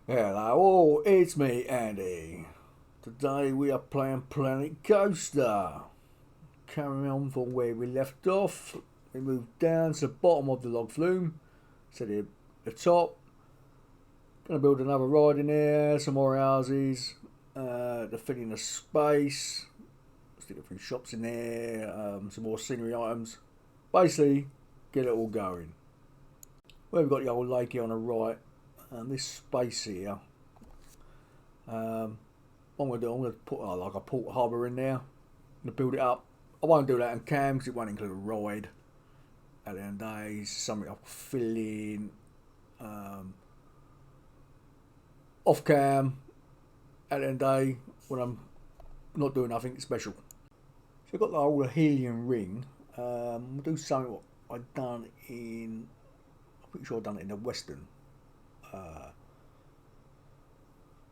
Hello all, it's me Andy. Today we are playing Planet Coaster. Carrying on from where we left off, we moved down to the bottom of the log flume, to the top. Gonna build another ride in there, some more houses, to fill in the space, stick a few shops in there, some more scenery items. Basically, get it all going. Well, we've got the old lake here on the right, and this space here. What I'm going to do, I'm going to put like a port harbour in there and build it up. I won't do that on cam because it won't include a ride. At the end of the day, it's something I'll fill in off cam at the end of the day when I'm not doing nothing special. So I've got the old helium ring. We'll do something what I've done in, I'm pretty sure I've done it in the Western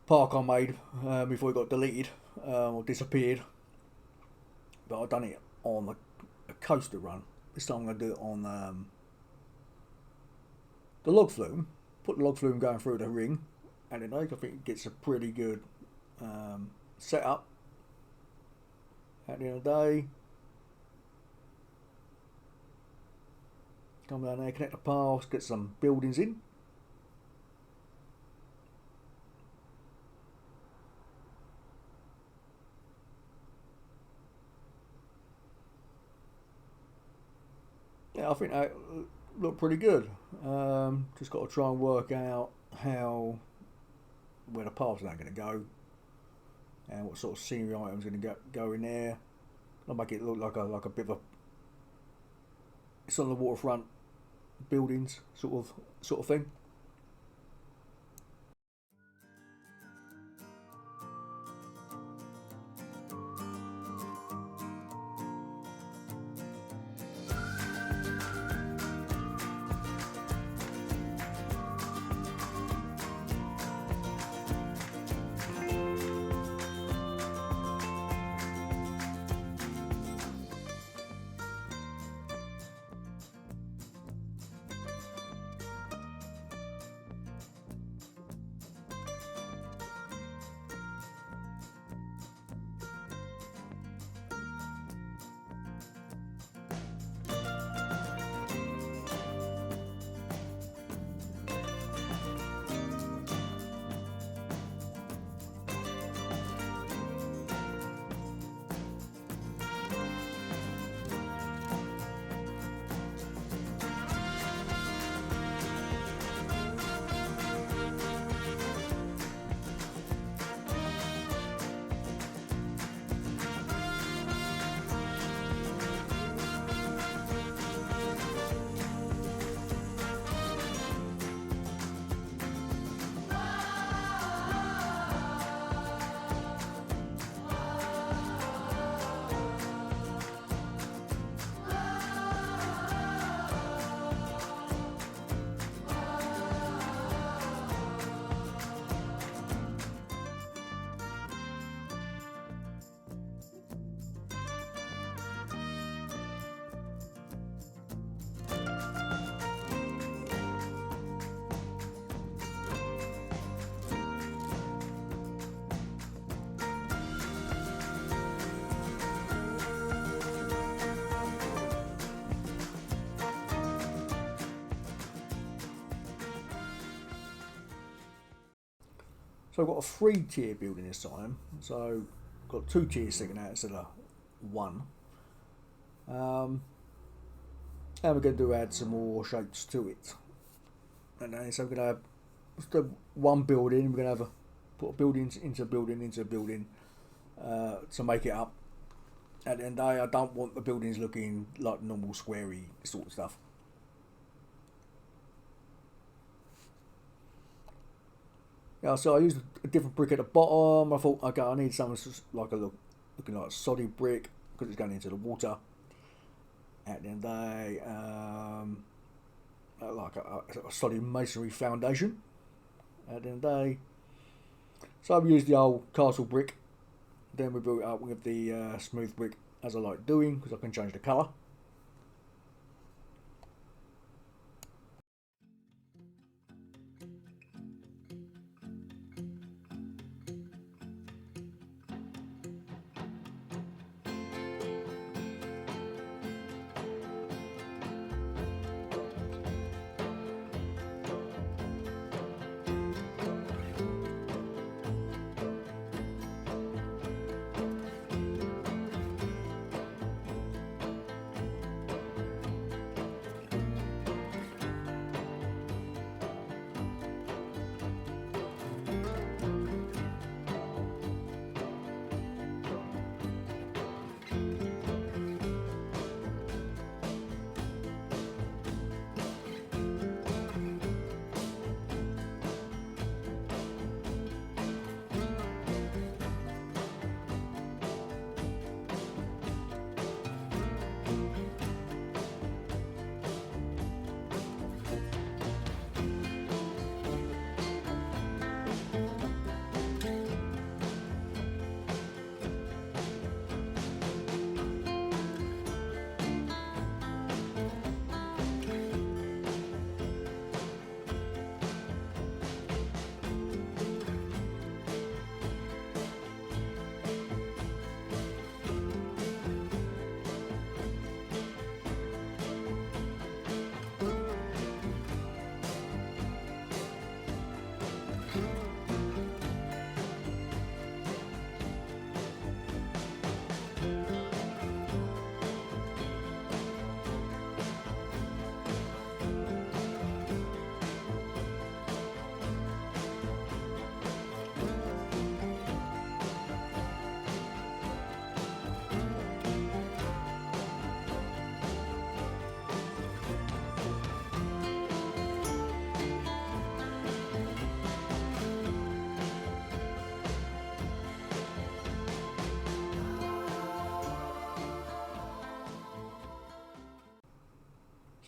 park I made before it got deleted or disappeared. But I've done it on a coaster run. This time I'm going to do it on the log flume. Put the log flume going through the ring, and then I think it gets a pretty good setup. At the end of the day, come down there, connect the paths, get some buildings in. Yeah, I think that looked pretty good. Just got to try and work out where the paths are going to go, and what sort of scenery items are going to go in there. I'll make it look like a bit of a, it's on the waterfront buildings sort of thing. So I've got a 3-tier building this time. So I've got 2 tiers sticking out instead of 1. And we're going to add some more shapes to it. And then so we're going to have just one building. We're going to have put buildings into building into building to make it up. At the end of the day, I don't want the buildings looking like normal squarey sort of stuff. Yeah, so I used a different brick at the bottom. I thought, okay, I need something like looking like a solid brick because it's going into the water. At the end of the day, like a solid masonry foundation. At the end of the day, so I've used the old castle brick. Then we built it up with the smooth brick as I like doing because I can change the colour.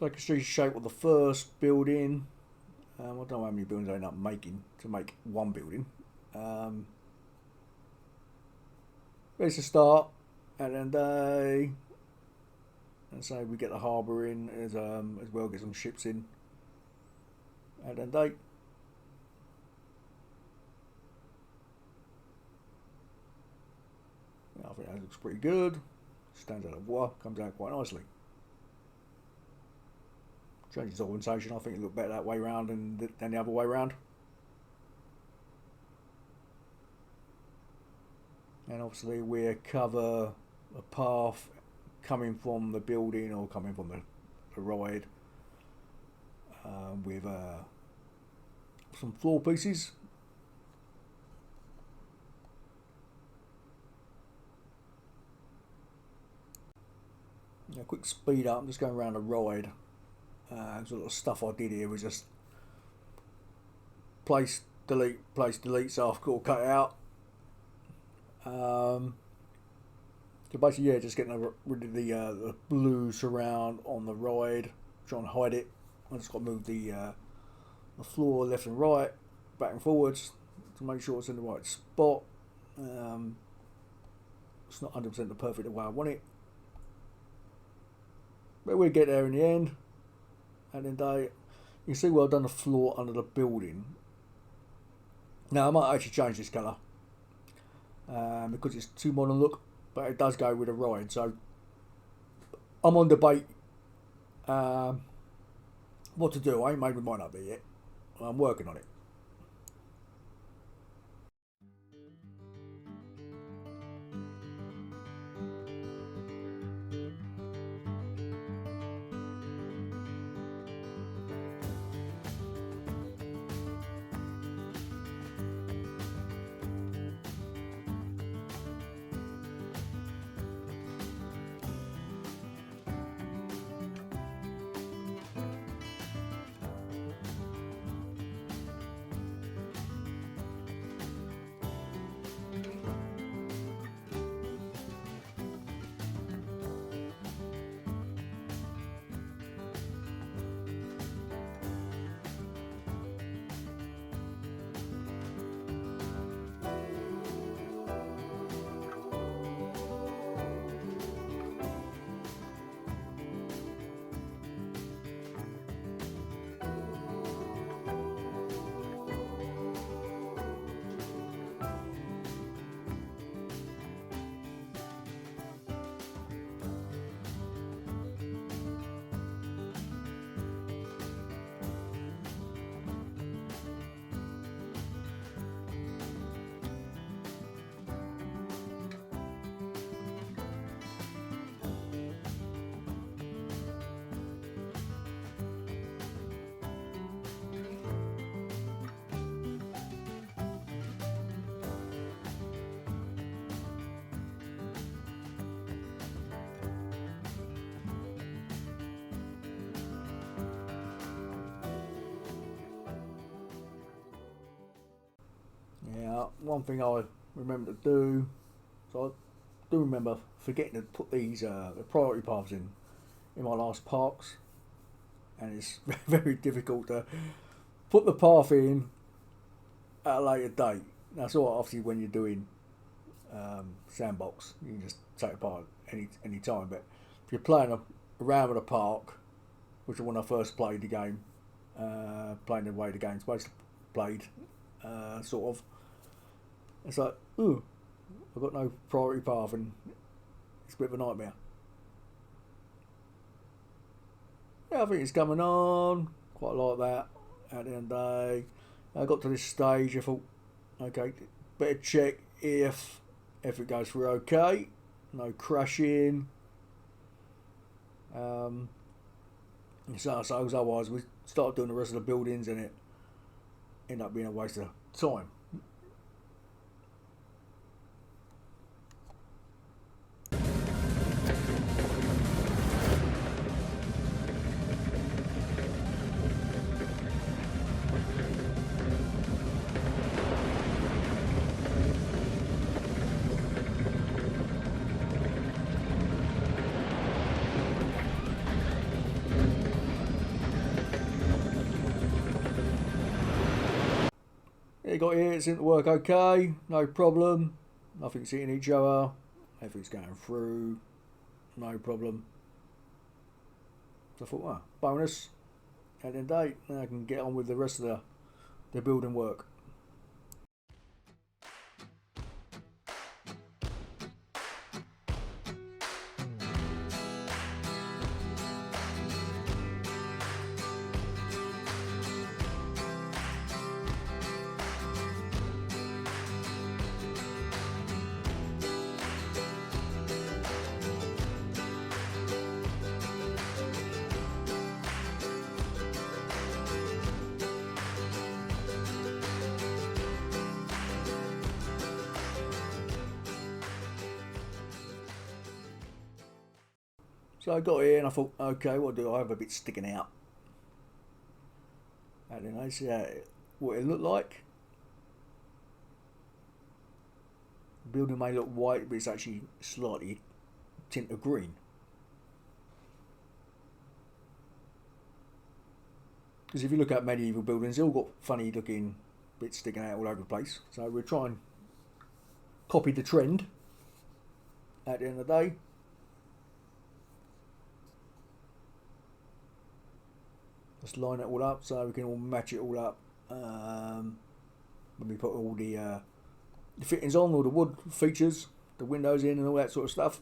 So I can see the shape of the first building. I don't know how many buildings I end up making to make one building. There's a start, and then they, and so we get the harbour in as well, get some ships in, and then they. Yeah, I think that looks pretty good. Stands out of water, comes out quite nicely. Changes orientation. I think it looked better that way round than the other way round. And obviously we cover a path coming from the building or coming from the ride with some floor pieces. A quick speed up. I'm just going around the ride. There's a lot of stuff I did here was just place, delete, so I've got to cut it out. So basically, yeah, just getting rid of the blue surround on the ride, trying to hide it. I just got to move the floor left and right, back and forwards to make sure it's in the right spot. It's not 100% the perfect way I want it, but we'll get there in the end. And then you can see where I've done the floor under the building. Now I might actually change this colour because it's too modern look, but it does go with the ride. So I'm on debate what to do. I ain't made my mind up there yet. I'm working on it. Yeah, one thing I remember to do, so I do remember forgetting to put these the priority paths in my last parks, and it's very difficult to put the path in at a later date. That's all right, obviously when you're doing sandbox, you can just take it apart any time. But if you're playing around with a park, which is when I first played the game, playing the way the game's supposed to played, sort of. It's like, ooh, I've got no priority path, and it's a bit of a nightmare. Yeah, I think it's coming on quite like that. At the end of the day, I got to this stage. I thought, okay, better check if it goes through okay, no crashing. So otherwise we start doing the rest of the buildings, and it end up being a waste of time. you got here, it seemed to work okay, no problem. Nothing's hitting each other. Everything's going through, no problem. So I thought, well, bonus. At the end of the day, now I can get on with the rest of the building work. So I got here and I thought, okay, what do I have a bit sticking out? And then I see what it looked like. The building may look white, but it's actually slightly tint of green. Because if you look at medieval buildings, they've all got funny looking bits sticking out all over the place. So we'll try and copy the trend at the end of the day. Just line it all up so we can all match it all up when we put all the fittings on, all the wood features, the windows in and all that sort of stuff.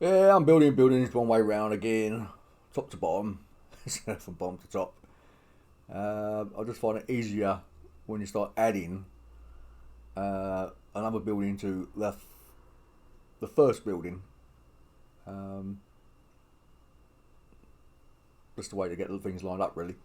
Yeah, I'm building buildings one way round again, top to bottom, from bottom to top. I just find it easier when you start adding another building to the first building. Just the way to get the things lined up, really.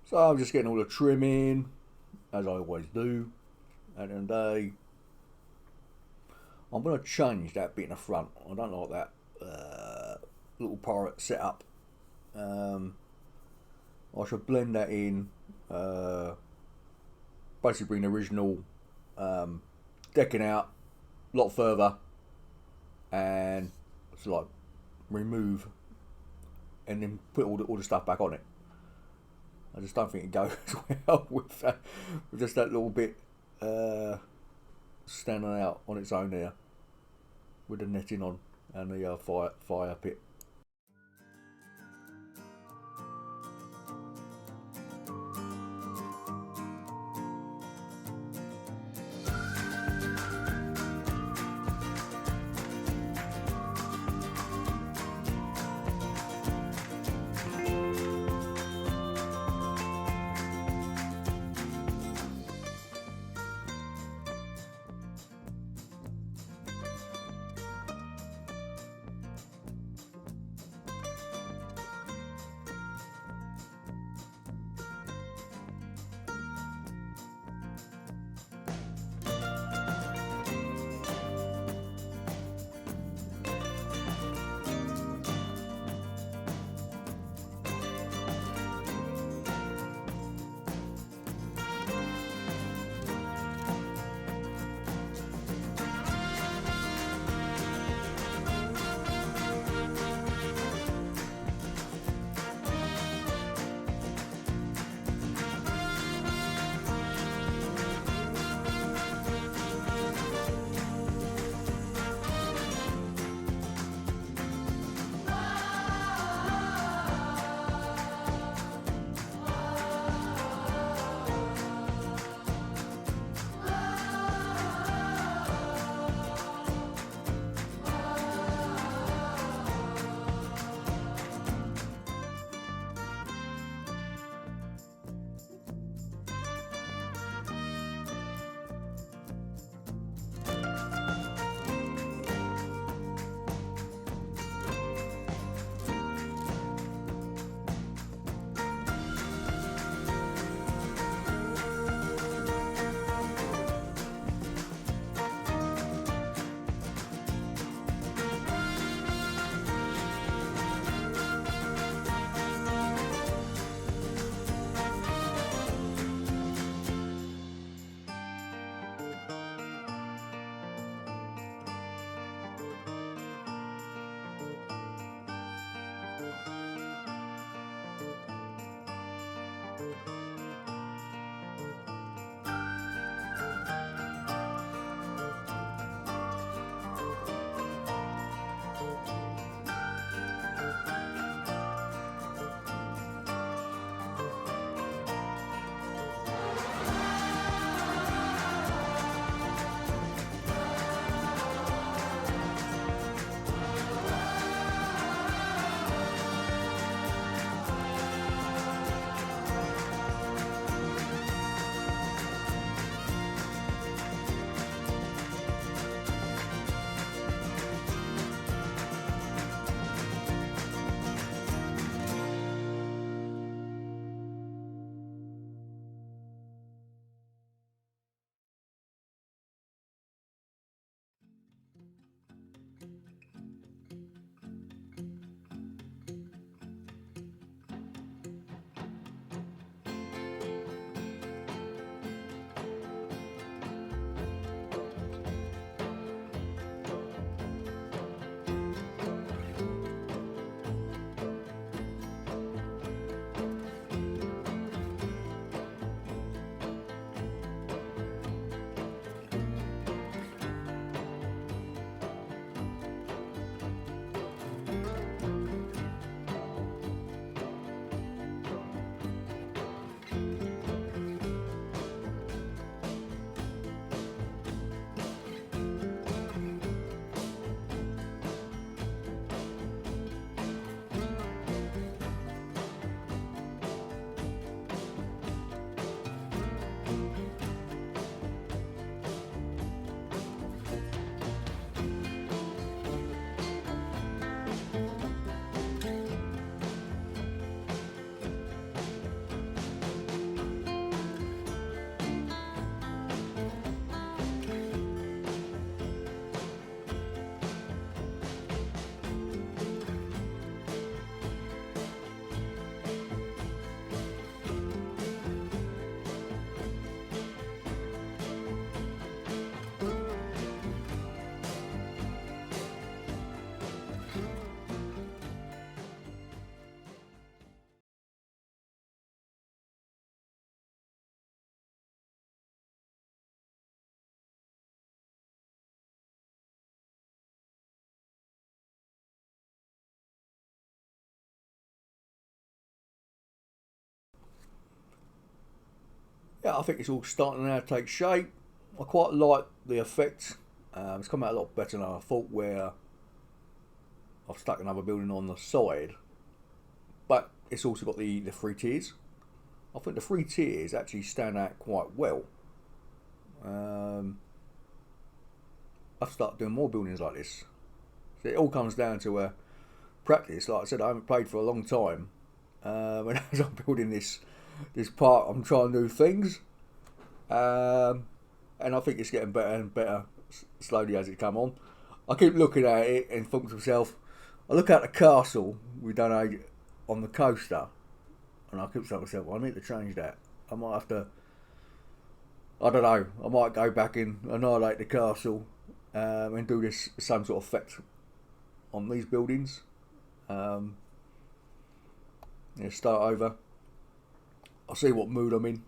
So I'm just getting all the trim in, as I always do. At the end of the day, I'm going to change that bit in the front. I don't like that little pirate setup. I should blend that in. Basically bring the original decking out a lot further, and so like remove and then put all the stuff back on it. I just don't think it goes well with just that little bit standing out on its own there with the netting on and the fire pit. yeah, I think it's all starting now to take shape. I quite like the effect. It's come out a lot better than I thought, where I've stuck another building on the side, but it's also got the three tiers. I think the three tiers actually stand out quite well. I've started doing more buildings like this. So it all comes down to practice. Like I said, I haven't played for a long time. And as I'm building this part, I'm trying new things. And I think it's getting better and better slowly as it come on. I keep looking at it and think to myself, I look at the castle we done on the coaster, and I keep saying to myself, well, I need to change that. I might have to, I don't know, I might go back and annihilate the castle and do this same sort of effect on these buildings. Yeah, start over. I'll see what mood I'm in.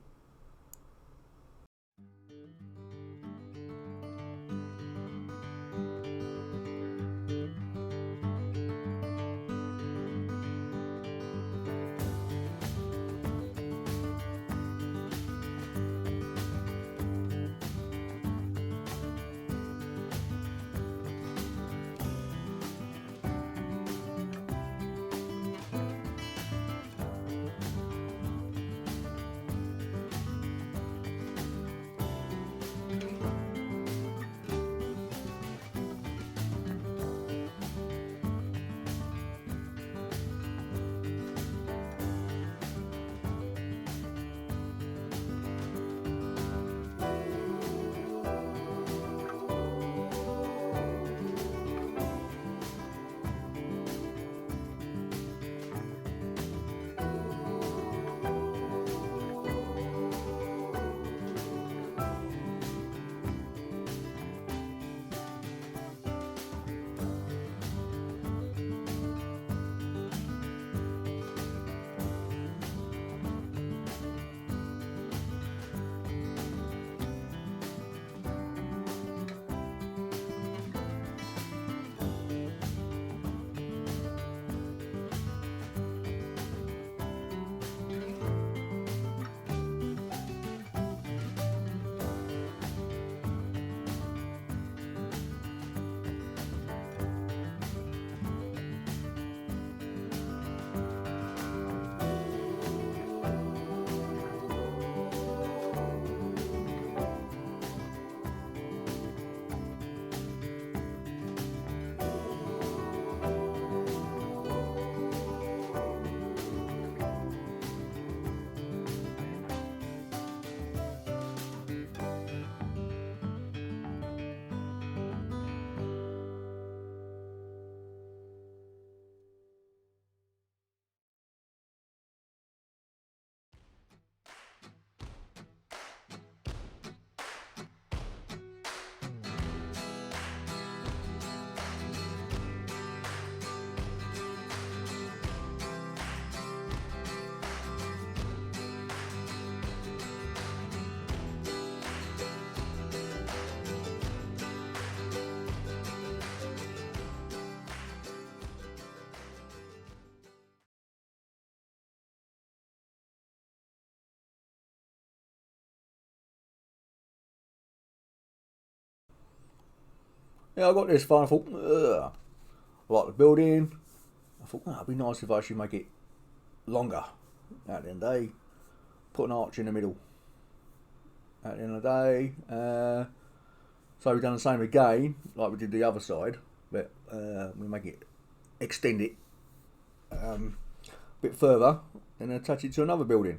Yeah, I got this far. I thought, ugh. I like the building. I thought, oh, it'd be nice if I actually make it longer. At the end of the day, put an arch in the middle. At the end of the day, so we've done the same again, like we did the other side, but we make it, extend it a bit further, and attach it to another building.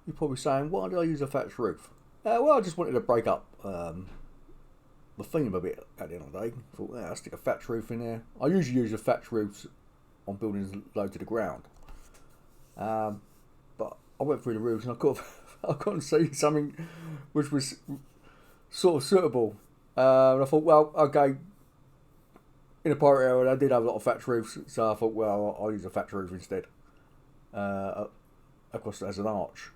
You're probably saying, why did I use a thatched roof? Well, I just wanted to break up the theme a bit at the end of the day. Thought, yeah, I'll stick a thatched roof in there. I usually use a thatched roofs on buildings low to the ground. But I went through the roofs and I couldn't see something which was sort of suitable. And I thought, well, okay, in a pirate area, I did have a lot of thatched roofs, so I thought, well, I'll use a thatched roof instead. Across as an arch.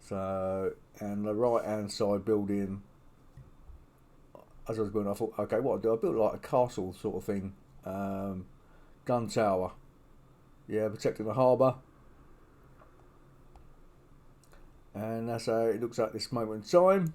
So, and the right hand side building, as I was building, I thought, okay, what I do? I built like a castle sort of thing, gun tower, yeah, protecting the harbour, and that's how it looks at this moment in time.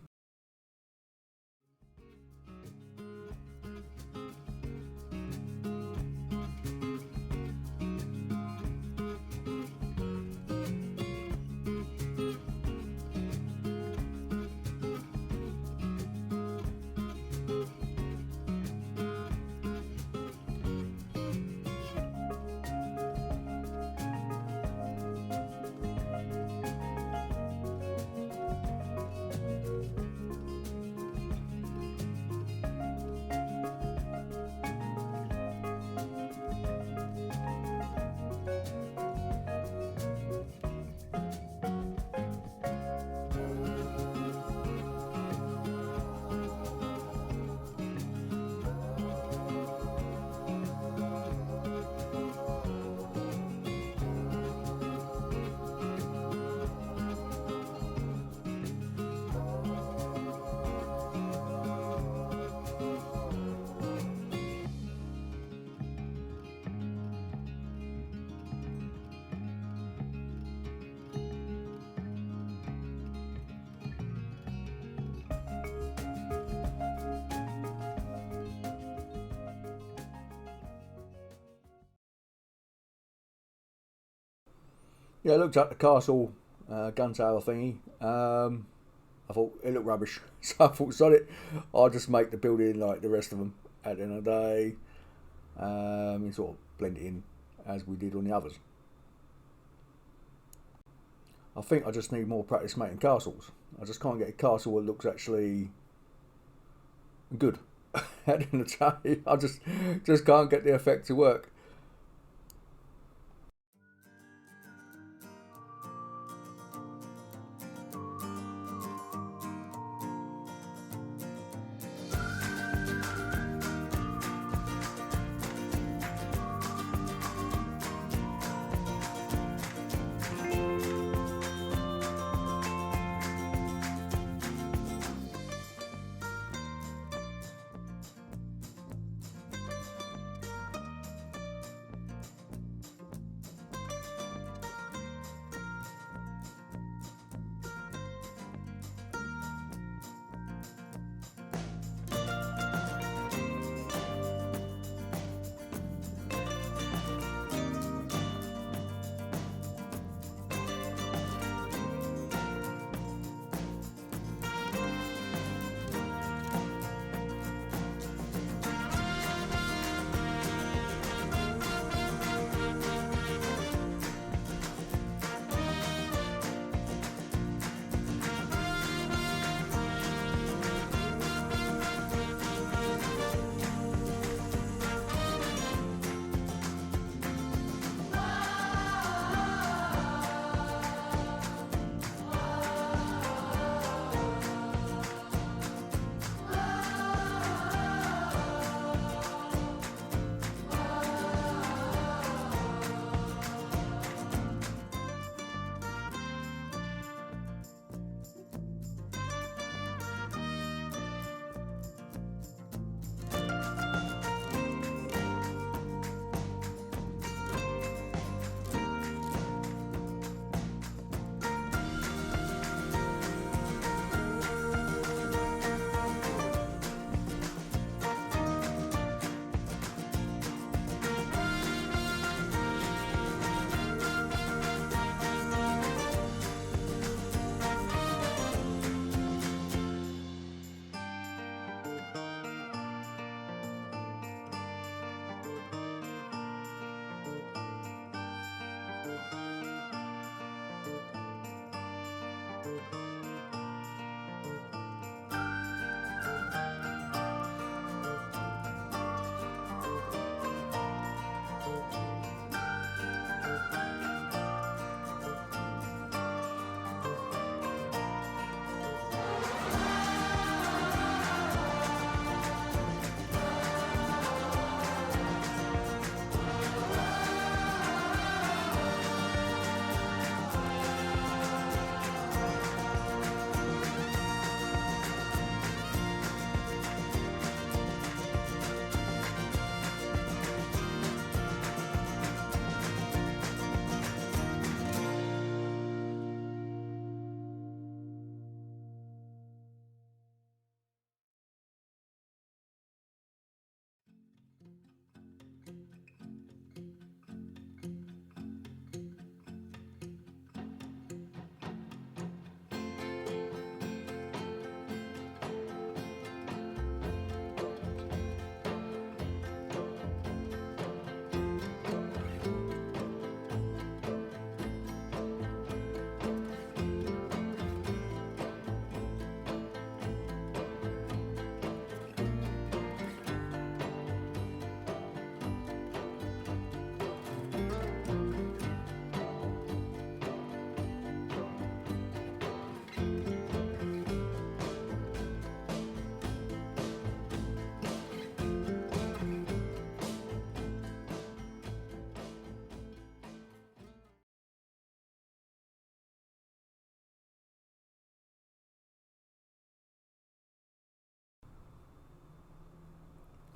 Yeah, I looked at the castle gun tower thingy. I thought it looked rubbish, so I thought, sod it, I'll just make the building like the rest of them at the end of the day, and sort of blend it in as we did on the others. I think I just need more practice making castles. I just can't get a castle that looks actually good at the end of the day. I just can't get the effect to work.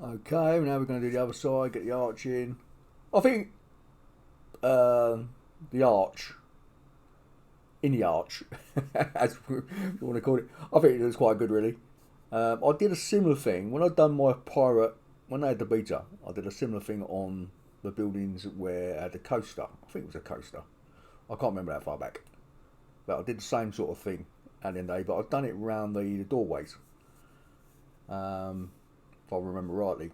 Okay, now we're going to do the other side, get the arch in. I think the arch, in the arch, as you want to call it, I think it looks quite good really. I did a similar thing when I'd done my pirate, when I had the beta, I did a similar thing on the buildings where I had the coaster. I think it was a coaster. I can't remember that far back. But I did the same sort of thing at the end of the day, but I've done it around the doorways. If I remember rightly.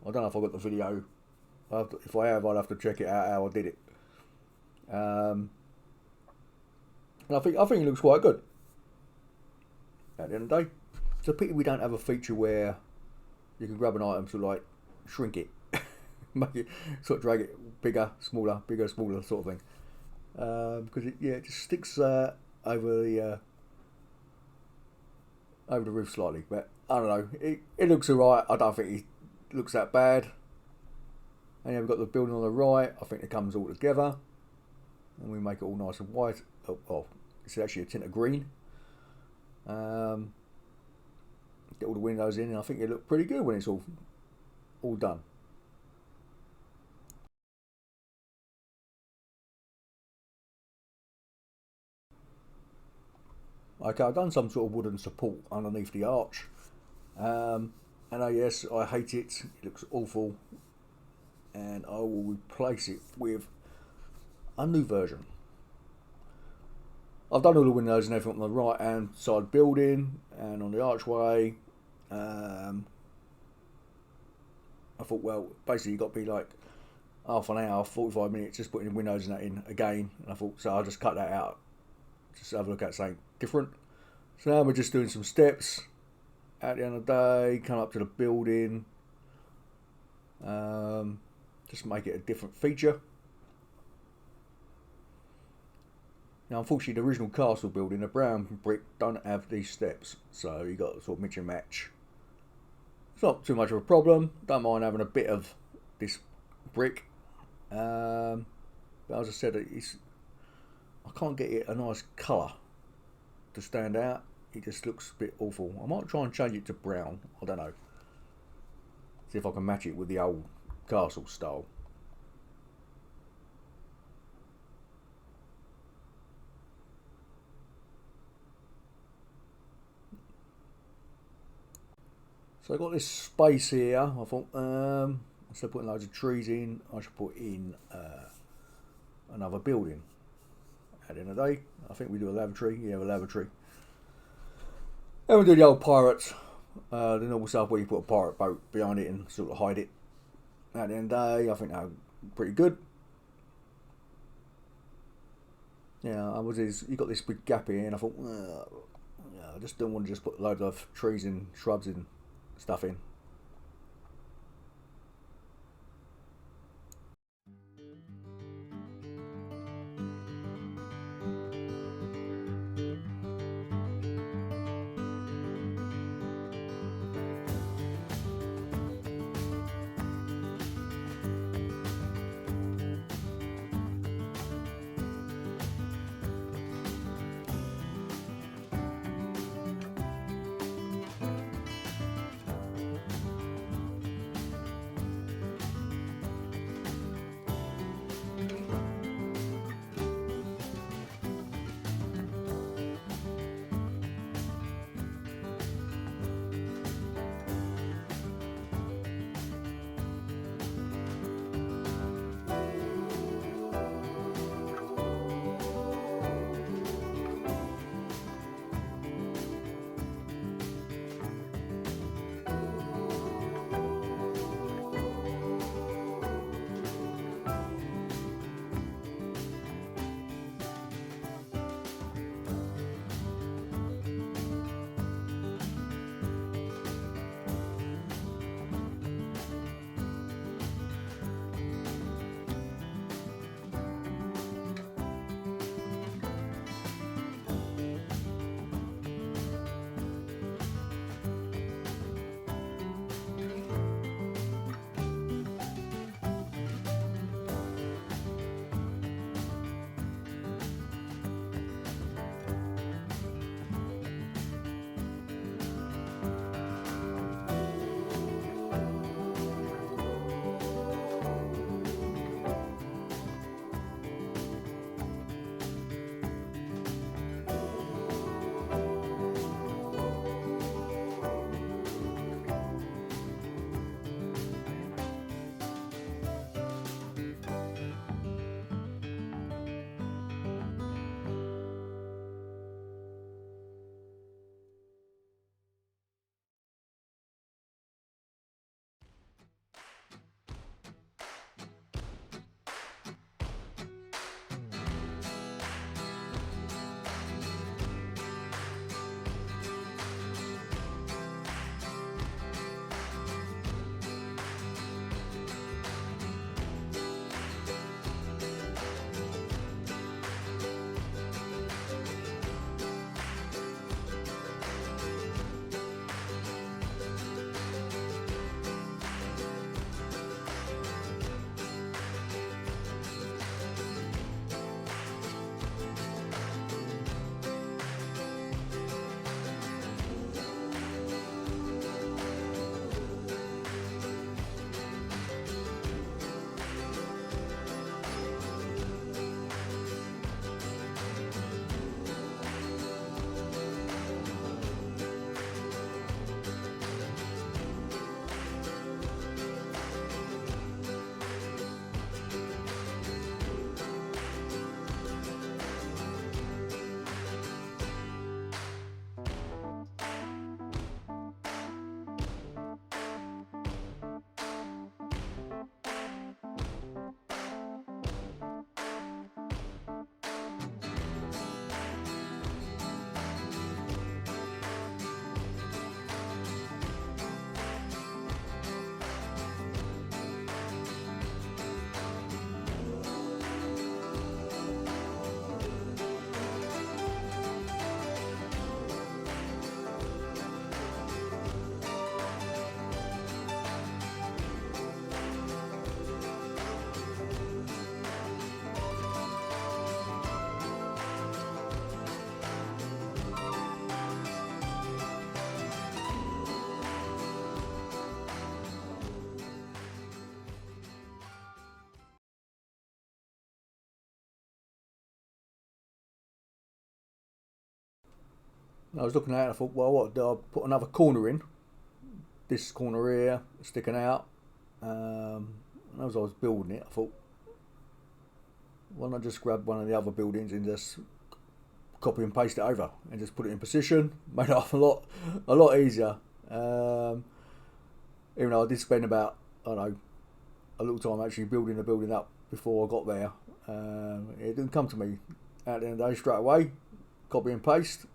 I don't know if I got the video. If I have, I'll have to check it out how I did it. And I think it looks quite good. At the end of the day, it's a pity we don't have a feature where you can grab an item to like shrink it, make it sort of drag it bigger, smaller sort of thing. Because it just sticks over the roof slightly. But I don't know. It looks alright. I don't think it looks that bad. And yeah, we've got the building on the right. I think it comes all together. And we make it all nice and white. Oh, it's actually a tint of green. Get all the windows in, and I think it looks pretty good when it's all done. Okay, I've done some sort of wooden support underneath the arch. And yes, I hate it. It looks awful. And I will replace it with a new version. I've done all the windows and everything on the right hand side building and on the archway. I thought, well, basically you've got to be like half an hour, 45 minutes just putting the windows and that in again. And I thought, so I'll just cut that out. Just have a look at something different. So now we're just doing some steps. At the end of the day, come up to the building. Just make it a different feature. Now, unfortunately, the original castle building, the brown brick, don't have these steps, so you got to sort of mix and match. It's not too much of a problem. Don't mind having a bit of this brick, but as I said, I can't get it a nice colour to stand out. It just looks a bit awful. I might try and change it to brown. I don't know. See if I can match it with the old castle style. So I've got this space here. I thought, instead of putting loads of trees in, I should put in another building. At the end of the day, I think we do a lavatory. You have a lavatory. And we do the old pirates. The normal stuff where you put a pirate boat behind it and sort of hide it. At the end of the day, I think they're pretty good. Yeah, you got this big gap here, and I thought, I just don't want to just put loads of trees and shrubs and stuff in. I was looking at it and I thought, well, what do I put another corner in? This corner here sticking out. And as I was building it, I thought, why not just grab one of the other buildings and just copy and paste it over and just put it in position? Made life a lot easier. Even though I did spend about, I don't know, a little time actually building the building up before I got there. It didn't come to me at the end of the day straight away. Copy and paste.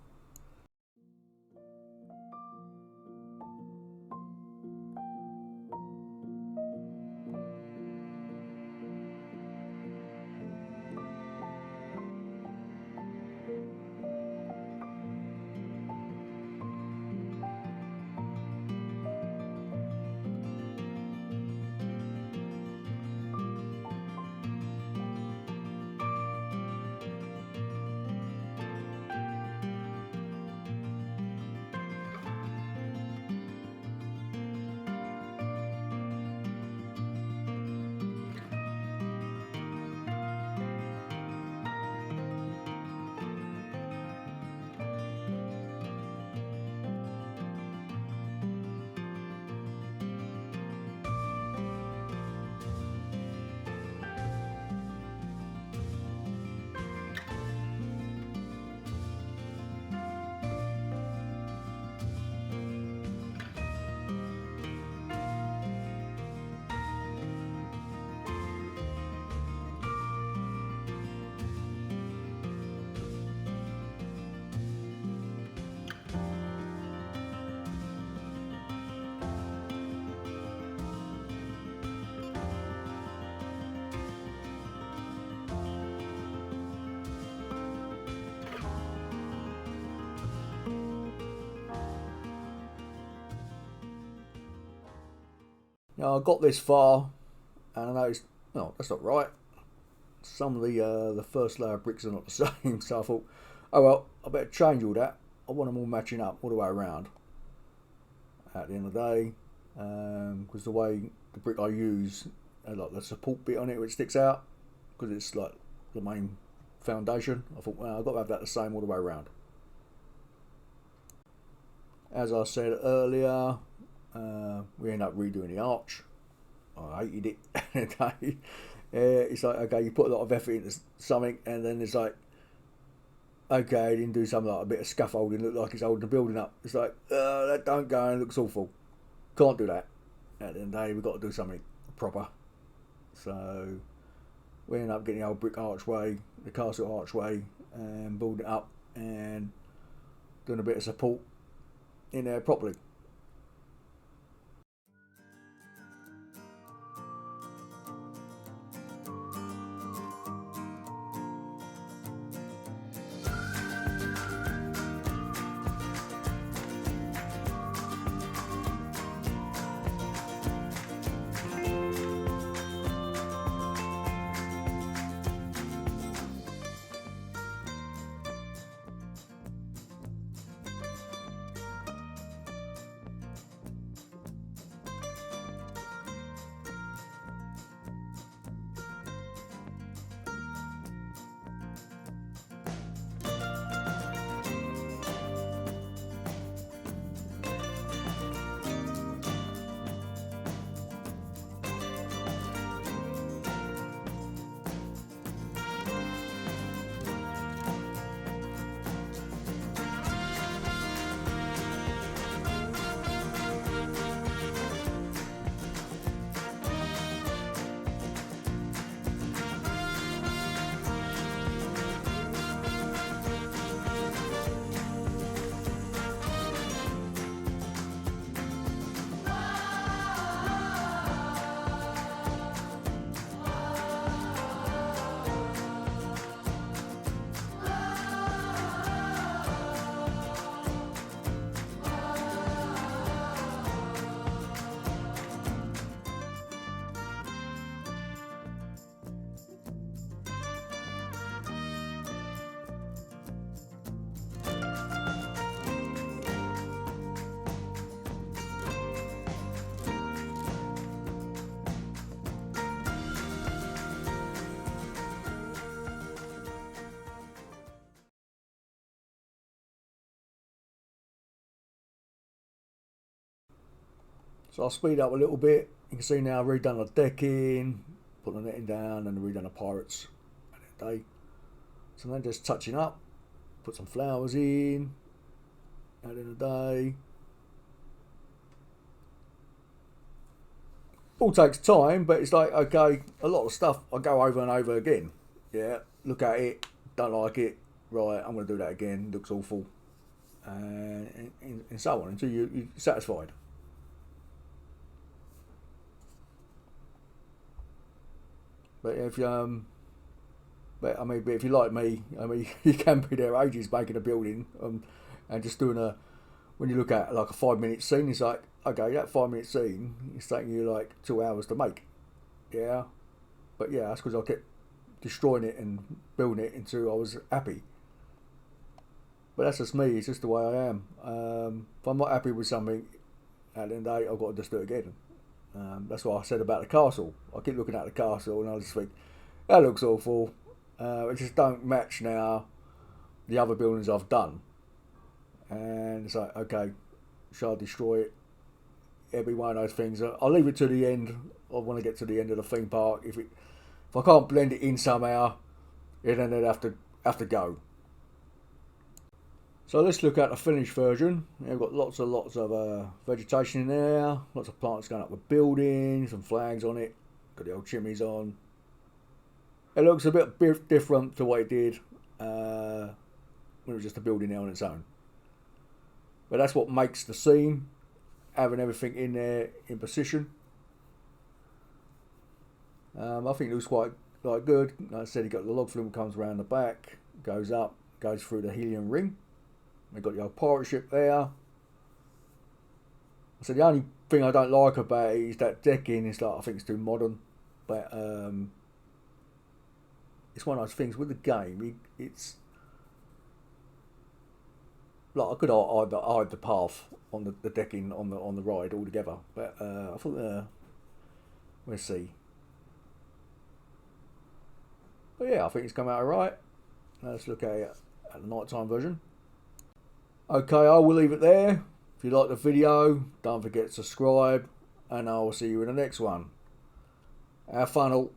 Now I got this far and I noticed, no, that's not right. Some of the first layer of bricks are not the same, so I thought, oh well, I better change all that. I want them all matching up all the way around at the end of the day, because the way the brick I use, like the support bit on it which sticks out, because it's like the main foundation, I thought, well, I've got to have that the same all the way around. As I said earlier, we end up redoing the arch. I hated it. It's like, okay, you put a lot of effort into something and then it's like, okay, didn't do something like a bit of scaffolding, look like it's holding the building up. It's like, that don't go and it looks awful. Can't do that. At the end of the day, we've got to do something proper. So we end up getting the old brick archway, the castle archway, and building it up and doing a bit of support in there properly. So I'll speed up a little bit. You can see now I've redone the decking, put the netting down, and redone the pirates at the day. So then just touching up, put some flowers in at the end of the day. All takes time, but it's like, okay, a lot of stuff I go over and over again. Yeah, look at it, don't like it, right, I'm going to do that again, looks awful, and so on until you're satisfied. But if but if you're like me, you can be there ages making a building, and just doing when you look at like a 5-minute scene, it's like, okay, that 5-minute scene is taking you like 2 hours to make. Yeah, but yeah, that's because I kept destroying it and building it until I was happy. But that's just me, it's just the way I am. If I'm not happy with something, at the end of the day, I've got to just do it again. That's what I said about the castle. I keep looking at the castle and I just think, that looks awful. It just don't match now the other buildings I've done. And it's like, okay, shall I destroy it? It'll be one of those things. I'll leave it to the end. I want to get to the end of the theme park. If I can't blend it in somehow, then it'd have to go. So let's look at the finished version. We've got lots of vegetation in there, lots of plants going up with buildings and flags on it. Got the old chimneys on. It looks a bit different to what it did when it was just a building there on its own. But that's what makes the scene, having everything in there in position. I think it looks quite good. Like I said, you got the log flume comes around the back, goes up, goes through the helium ring. We've got the old pirate ship there. So the only thing I don't like about it is that decking. It's like, I think it's too modern, but it's one of those things with the game. It's like I could hide the path on the decking on the ride altogether, but I thought we'll see. But yeah, I think it's come out alright. Let's look at it at the nighttime version. Okay, I will leave it there. If you like the video, don't forget to subscribe, and I will see you in the next one. Have fun all.